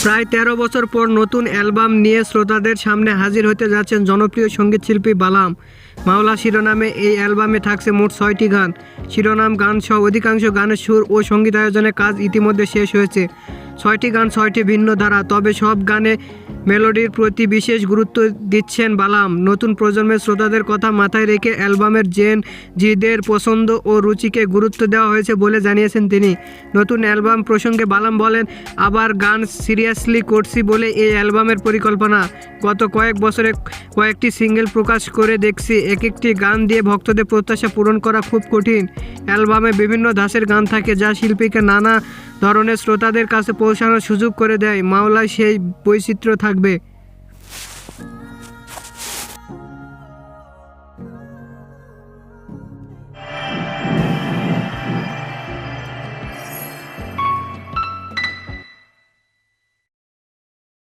প্রায় ১৩ বছর পর নতুন অ্যালবাম নিয়ে শ্রোতাদের সামনে হাজির হতে যাচ্ছেন জনপ্রিয় সঙ্গীতশিল্পী বালাম মাওলা শিরোনামে। এই অ্যালবামে থাকছে মোট ৬টি গান। শিরোনাম গানসহ অধিকাংশ গানের সুর ও সঙ্গীতায়োজনের কাজ ইতিমধ্যে শেষ হয়েছে। ৬টি গান ৬টি ভিন্ন ধারা, তবে সব গানে মেলোডির প্রতি বিশেষ গুরুত্ব দিচ্ছেন বালাম। নতুন প্রজন্মের শ্রোতাদের কথা মাথায় রেখে অ্যালবামের জেন জিদের পছন্দ ও রুচিকে গুরুত্ব দেওয়া হয়েছে বলে জানিয়েছেন তিনি। নতুন অ্যালবাম প্রসঙ্গে বালাম বলেন, আবার গান সিরিয়াসলি করছি বলে এই অ্যালবামের পরিকল্পনা। গত কয়েক বছরে কয়েকটি সিঙ্গেল প্রকাশ করে দেখছি, এক একটি গান দিয়ে ভক্তদের প্রত্যাশা পূরণ করা খুব কঠিন। অ্যালবামে বিভিন্ন ধাঁচের গান থাকে, যা শিল্পীকে নানা ধরনের শ্রোতাদের কাছে পৌঁছানোর সুযোগ করে দেয়। মাওলায় সেই বৈচিত্র্য থাকবে।